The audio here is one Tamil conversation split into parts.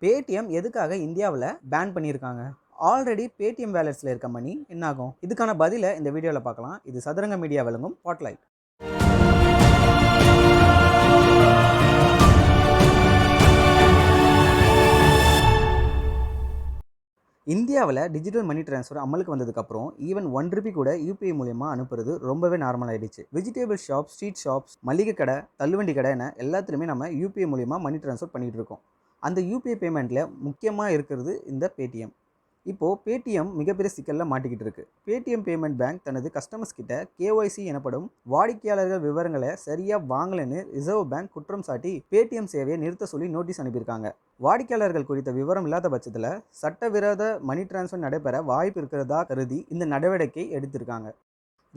பேடிஎம் எதுக்காக இந்தியாவில் பேன் பண்ணியிருக்காங்க? ஆல்ரெடி பேடிஎம் வேலட்ஸில் இருக்க மணி என்ன ஆகும்? இதுக்கான பதிலை இந்த வீடியோவில் பார்க்கலாம். இது சதுரங்க மீடியா வழங்கும் ஸ்பாட்லைட். இந்தியாவில் டிஜிட்டல் மணி ட்ரான்ஸ்ஃபர் அமலுக்கு வந்ததுக்கப்புறம் ஈவன் ₹1 கூட யூபிஐ மூலயமா அனுப்புறது ரொம்பவே நார்மல் ஆயிடுச்சு. வெஜிடபிள் ஷாப், ஸ்ட்ரீட் ஷாப்ஸ், மளிகை கடை, தள்ளுவண்டி கடை என எல்லாத்துலேயுமே நம்ம யூபிஐ மூலயமா மணி ட்ரான்ஸ்ஃபர் பண்ணிகிட்டு இருக்கோம். அந்த யூபிஐ பேமெண்ட்டில் முக்கியமாக இருக்கிறது இந்த பேடிஎம். இப்போது பேடிஎம் மிகப்பெரிய சிக்கலில் மாட்டிக்கிட்டு இருக்கு. பேடிஎம் பேமெண்ட் பேங்க் தனது கஸ்டமர்ஸ் கிட்ட கேஒய்சி எனப்படும் வாடிக்கையாளர்கள் விவரங்களை சரியாக வாங்கலைன்னு ரிசர்வ் பேங்க் குற்றம் சாட்டி பேடிஎம் சேவையை நிறுத்த சொல்லி நோட்டீஸ் அனுப்பியிருக்காங்க. வாடிக்கையாளர்கள் குறித்த விவரம் இல்லாத பட்சத்தில் சட்டவிரோத மணி டிரான்ஸ்ஃபர் நடைபெற வாய்ப்பு இருக்கிறதா கருதி இந்த நடவடிக்கை எடுத்திருக்காங்க.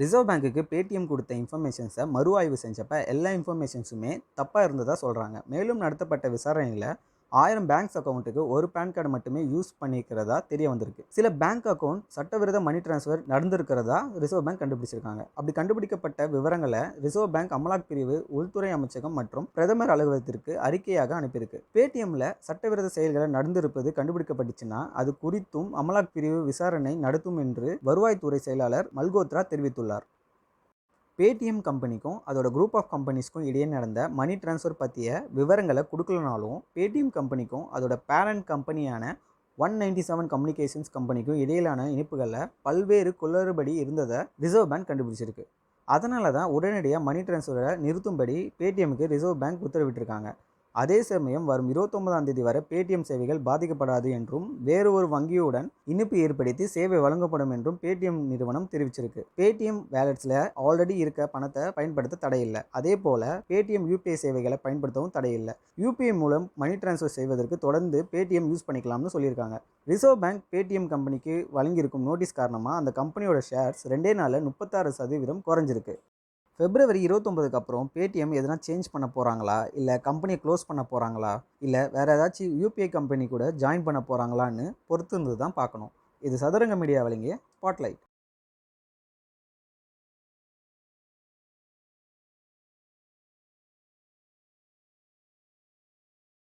ரிசர்வ் பேங்க்குக்கு பேடிஎம் கொடுத்த இன்ஃபர்மேஷன்ஸை மறு ஆய்வு செஞ்சப்ப எல்லா இன்ஃபர்மேஷன்ஸுமே தப்பாக இருந்ததாக சொல்கிறாங்க. மேலும் நடத்தப்பட்ட விசாரணையில் 1000 பேங்க்ஸ் அக்கௌண்ட்டுக்கு ஒரு பேன் கார்டு மட்டுமே யூஸ் பண்ணிக்கிறதா தெரிய வந்திருக்கு. சில பேங்க் அக்கௌண்ட் சட்டவிரோத மணி டிரான்ஸ்ஃபர் நடந்திருக்கிறதா ரிசர்வ் பேங்க் கண்டுபிடிச்சிருக்காங்க. அப்படி கண்டுபிடிக்கப்பட்ட விவரங்களை ரிசர்வ் பேங்க் அமலாக்க பிரிவு, உள்துறை அமைச்சகம் மற்றும் பிரதமர் அலுவலகத்திற்கு அறிக்கையாக அனுப்பியிருக்கு. பேடிஎம்ல சட்டவிரோத செயல்களை நடந்திருப்பது கண்டுபிடிக்கப்பட்டுச்சுன்னா அது குறித்தும் அமலாக்க பிரிவு விசாரணை நடத்தும் என்று வருவாய்த்துறை செயலாளர் மல்கோத்ரா தெரிவித்துள்ளார். பேடிஎம் கம்பெனிக்கும் அதோட குரூப் ஆஃப் கம்பெனிஸ்க்கும் இடையே நடந்த மணி டிரான்ஸ்ஃபர் பற்றிய விவரங்களை கொடுக்கலனாலும் பேடிஎம் கம்பெனிக்கும் அதோட பேரண்ட் கம்பெனியான 197 கம்யூனிகேஷன்ஸ் கம்பெனிக்கும் இடையிலான இணைப்புகளில் பல்வேறு குளறுபடி இருந்ததை ரிசர்வ் பேங்க் கண்டுபிடிச்சிருக்கு. அதனால தான் உடனடியாக மணி டிரான்ஸ்ஃபரை நிறுத்தும்படி பேடிஎம்முக்கு ரிசர்வ் பேங்க் உத்தரவிட்டிருக்காங்க. அதே சமயம் வரும் 29ஆம் தேதி வரை பேடிஎம் சேவைகள் பாதிக்கப்படாது என்றும் வேறு ஒரு வங்கியுடன் இணைப்பு ஏற்படுத்தி சேவை வழங்கப்படும் என்றும் பேடிஎம் நிறுவனம் தெரிவிச்சிருக்கு. பேடிஎம் வேலட்ஸில் ஆல்ரெடி இருக்க பணத்தை பயன்படுத்த தடையில்லை. அதே போல பேடிஎம் யூபிஐ சேவைகளை பயன்படுத்தவும் தடையில்லை. யூபிஐ மூலம் மணி டிரான்ஸ்ஃபர் செய்வதற்கு தொடர்ந்து பேடிஎம் யூஸ் பண்ணிக்கலாம்னு சொல்லியிருக்காங்க. ரிசர்வ் பேங்க் பேடிஎம் கம்பெனிக்கு வழங்கியிருக்கும் நோட்டீஸ் காரணமாக அந்த கம்பெனியோட ஷேர்ஸ் 2 நாளில் 36% குறைஞ்சிருக்கு. February 29க்கு அப்புறம் பேடிஎம் எதனா சேஞ்ச் பண்ண போகிறாங்களா, இல்லை கம்பெனியை க்ளோஸ் பண்ண போகிறாங்களா, இல்லை வேறு ஏதாச்சும் யூபிஐ கம்பெனி கூட ஜாயின் பண்ண போகிறாங்களான்னு பொறுத்து இருந்து தான் பார்க்கணும். இது சதுரங்க மீடியா வழங்கிய ஸ்பாட்லைட்.